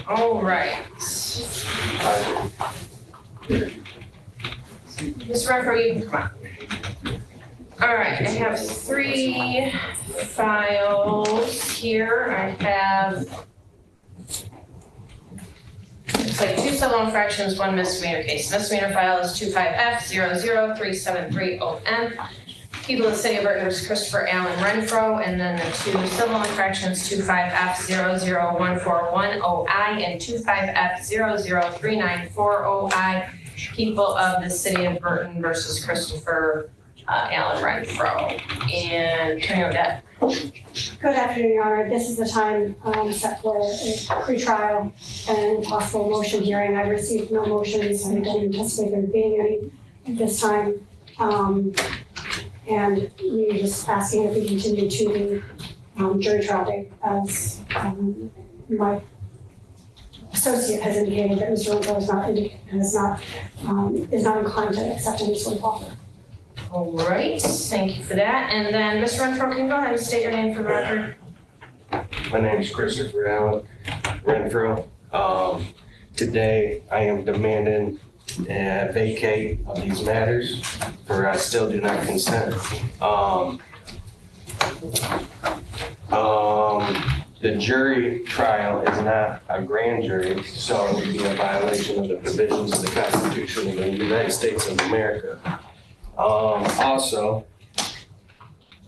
All right. Ms. Renfro, you can come on. All right, I have 3 files here. I have, looks like 2 civil infractions, 1 misdemeanor case. Misdemeanor file is 25F00373OM. People of the City of Burton versus Christopher Allen Renfro, and then the 2 civil infractions, 25F00141OI and 25F00394OI. People of the City of Burton versus Christopher Allen Renfro. And Attorney Odette. Good afternoon, Your Honor. This is the time set for a pre-trial and possible motion hearing. I received no motions. I don't anticipate there being any at this time. And we're just asking if we continue to the jury trial date, as my associate has indicated that Mr. Renfro is not inclined to accept any sort of offer. All right, thank you for that. And then Mr. Renfro, can you go ahead and state your name for the record? My name is Christopher Allen Renfro. Today I am demanding a vacate of these matters, for I still do not consent. The jury trial is not a grand jury, so it would be a violation of the provisions of the Constitution of the United States of America. Also,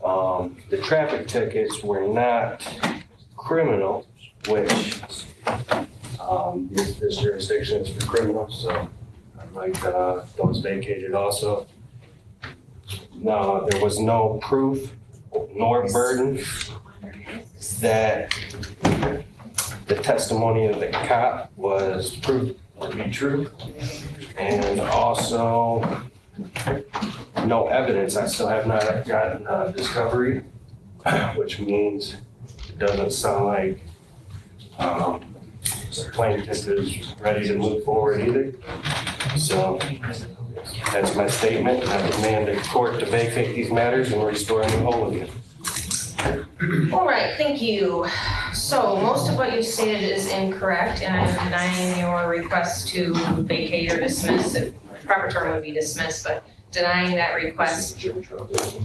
the traffic tickets were not criminal, which this jurisdiction is for criminals, so I'd like those vacated also. No, there was no proof nor burden that the testimony of the cop was proved to be true, and also no evidence. I still have not gotten discovery, which means it doesn't sound like the plaintiff is ready to move forward either. So that's my statement. I demand the court to vacate these matters and restore a new whole again. All right, thank you. So most of what you stated is incorrect, and I'm denying your request to vacate or dismiss. The proper term would be dismiss, but denying that request.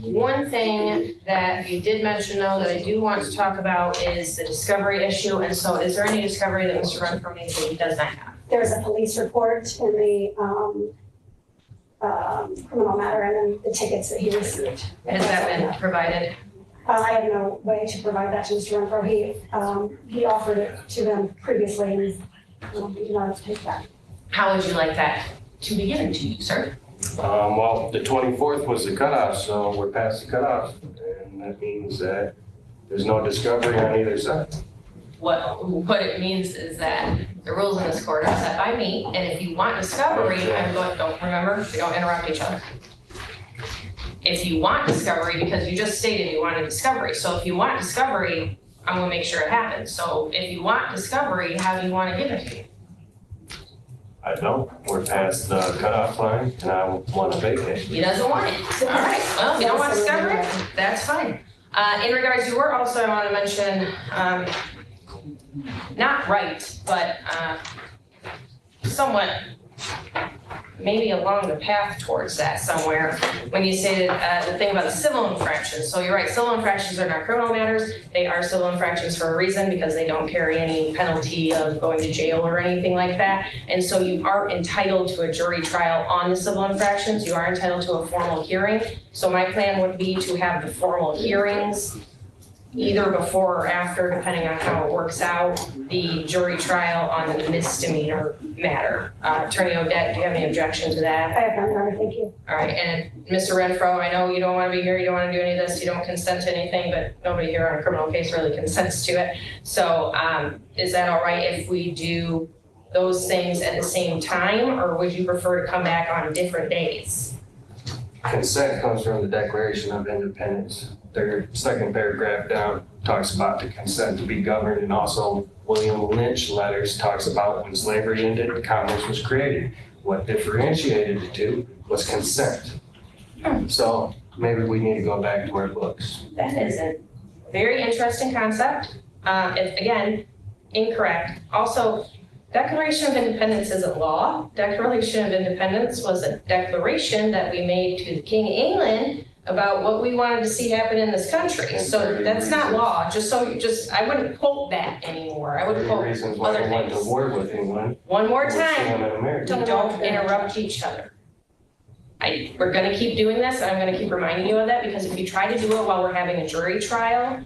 One thing that you did mention, though, that I do want to talk about is the discovery issue. And so is there any discovery that Mr. Renfro made that he does not have? There's a police report in the criminal matter, and then the tickets that he received. Has that been provided? I have no way to provide that to Mr. Renfro. He offered it to them previously, and we do not have to take that. How would you like that to be given to you, sir? Well, the 24th was the cutoff, so we're past the cutoff, and that means that there's no discovery on either side. What it means is that the rules in this court are set by me, and if you want discovery, don't remember, we don't interrupt each other. If you want discovery, because you just stated you wanted discovery, so if you want discovery, I'm gonna make sure it happens. So if you want discovery, how do you want to give it to me? I don't. We're past the cutoff line, and I want to vacate. He doesn't want it. All right, well, if you don't want discovery, that's fine. In regards to work, also I want to mention, not right, but somewhat maybe along the path towards that somewhere, when you stated the thing about the civil infractions. So you're right, civil infractions are not criminal matters. They are civil infractions for a reason, because they don't carry any penalty of going to jail or anything like that. And so you aren't entitled to a jury trial on the civil infractions. You are entitled to a formal hearing. So my plan would be to have the formal hearings either before or after, depending on how it works out, the jury trial on the misdemeanor matter. Attorney Odette, do you have any objection to that? I have none, Your Honor. Thank you. All right, and Mr. Renfro, I know you don't want to be here, you don't want to do any of this, you don't consent to anything, but nobody here on a criminal case really consents to it. So is that all right if we do those things at the same time, or would you prefer to come back on different days? Consent comes from the Declaration of Independence. Their second paragraph down talks about the consent to be governed, and also William Lynch letters talks about when slavery ended, commerce was created. What differentiated the two was consent. So maybe we need to go back to our books. That is a very interesting concept. If, again, incorrect. Also, Declaration of Independence isn't law. Declaration of Independence was a declaration that we made to the King of England about what we wanted to see happen in this country. So that's not law, I wouldn't quote that anymore. I would One of the quote reasons why other I went to things. war with England. One more was time, seeing them in America. don't interrupt each other. We're gonna keep doing this, and I'm gonna keep reminding you of that, because if you try to do it while we're having a jury trial,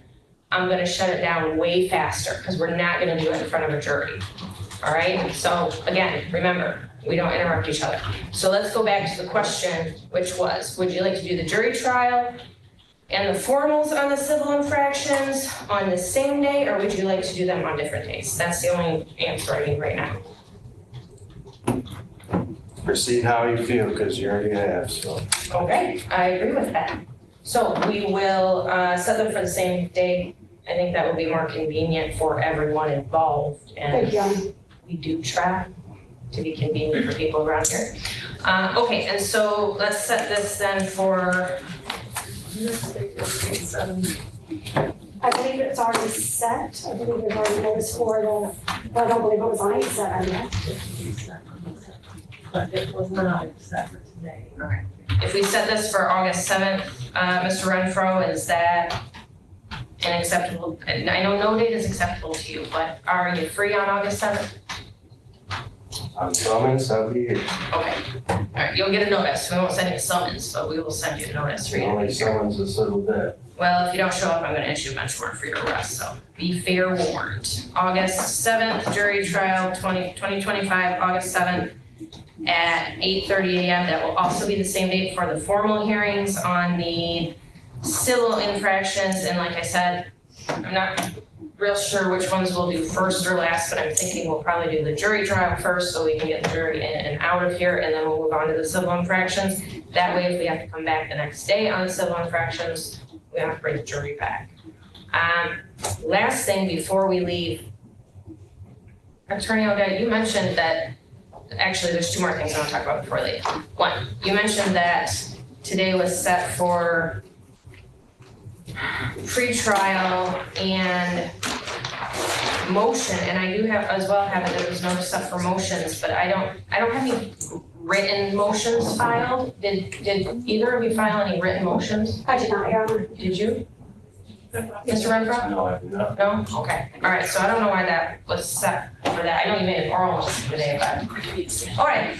I'm gonna shut it down way faster, because we're not gonna do it in front of a jury. All right, so again, remember, we don't interrupt each other. So let's go back to the question, which was, would you like to do the jury trial and the formals on the civil infractions on the same day, or would you like to do them on different days? That's the only answer I need right now. Proceed how you feel, because you already have, so. Okay, I agree with that. So we will set them for the same day. I think that will be more convenient for everyone involved, Thank you, and Anna. we do try to be convenient for people around here. Okay, and so let's set this then for, I believe it's already set. I believe there's already notice for the, but I don't believe it was on set yet. But it was not set for today. if we set this for August 7th, Mr. Renfro, is that an acceptable, and I know no date is acceptable to you, but are you free on August 7th? I'm summons, I'll be here. Okay, all right, you'll get a notice. We won't send you a summons, but we will send you a notice for you to Only be here. summons a civil debt. Well, if you don't show up, I'm gonna issue a bench warrant for your arrest, so be fair warned. August 7th, jury trial, 2025, August 7th at 8:30 a.m. That will also be the same date for the formal hearings on the civil infractions. And like I said, I'm not real sure which ones we'll do first or last, but I'm thinking we'll probably do the jury trial first so we can get the jury in and out of here, and then we'll move on to the civil infractions. That way, if we have to come back the next day on the civil infractions, we don't have to bring the jury back. Last thing before we leave, Attorney Odette, you mentioned that, actually, there's two more things I want to talk about before we leave. One, you mentioned that today was set for pre-trial and motion, and I do have as well have it, there was no stuff for motions, but I don't have any written motions filed. Did either of you file any written motions? I did not, Your Honor. Did you, Mr. Renfro? No, I do not. No? Okay, all right, so I don't know why that was set for that. I know you made an oral motion today, but, all right.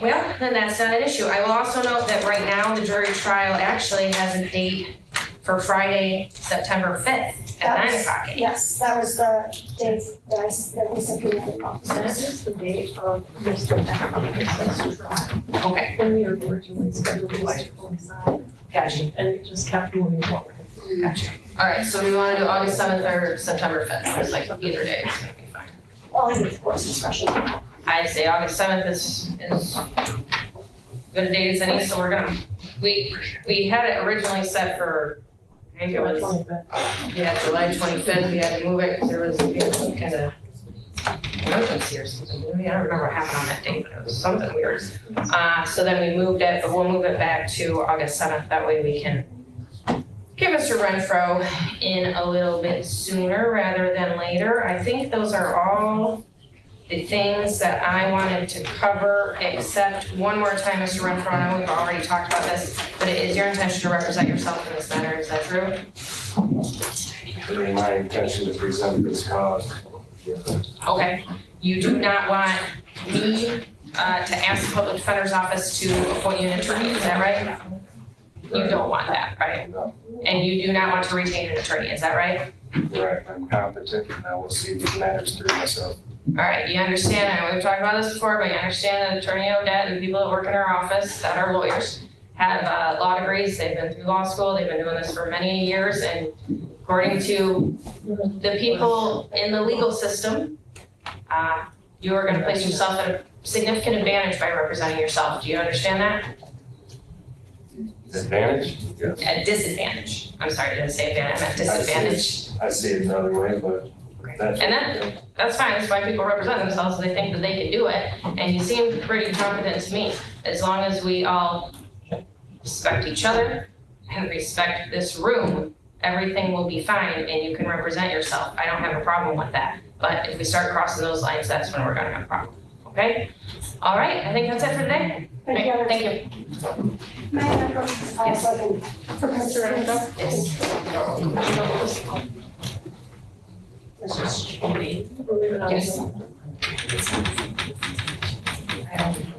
Well, then that's not an issue. I will also note that right now, the jury trial actually has a date for Friday, September 5th at 9 o'clock. Yes, that was the date that we said we had. This is the date of Mr. Becker's trial. Okay, When we originally scheduled it to coincide, gotcha, and it just kept moving forward. gotcha. All right, so we want to do August 7th or September 5th, it's like either day is gonna be fine. Well, I think of course discretion. I'd say August 7th is good a date as any, so we're gonna, we had it originally set for, I think it was, yeah, July 25th, we had to move it because there was, some kind of emergency or something. I don't remember what happened on that date, but it was something weird. So then we moved it, but we'll move it back to August 7th. That way we can get Mr. Renfro in a little bit sooner rather than later. I think those are all the things that I wanted to cover, except one more time, Mr. Renfro, I know we've already talked about this, but it is your intention to represent yourself in this matter, is that true? It ain't my intention to present this cause. Okay, you do not want me to ask the public defender's office to appoint you an attorney, is that right? You don't want that, right? No, And you do not want to retain an attorney, is that right? correct, I'm competent and I will see these matters through myself. All right, you understand, I know we've talked about this before, but you understand that Attorney Odette and people that work in our office that are lawyers have law degrees, they've been through law school, they've been doing this for many years, and according to the people in the legal system, you are gonna place yourself at a significant advantage by representing yourself. Do you understand that? Advantage? Yes. At disadvantage. I'm sorry, I didn't say advantage, I meant disadvantage. I see it another way, but that's. And that's fine, that's why people represent themselves, they think that they can do it, and you seem pretty confident to me. As long as we all respect each other and respect this room, everything will be fine and you can represent yourself. I don't have a problem with that. But if we start crossing those lines, that's when we're gonna have a problem, okay? All right, I think that's it for today. Thank you. Thank you. May I have a second? For Mr. Yes. Yes.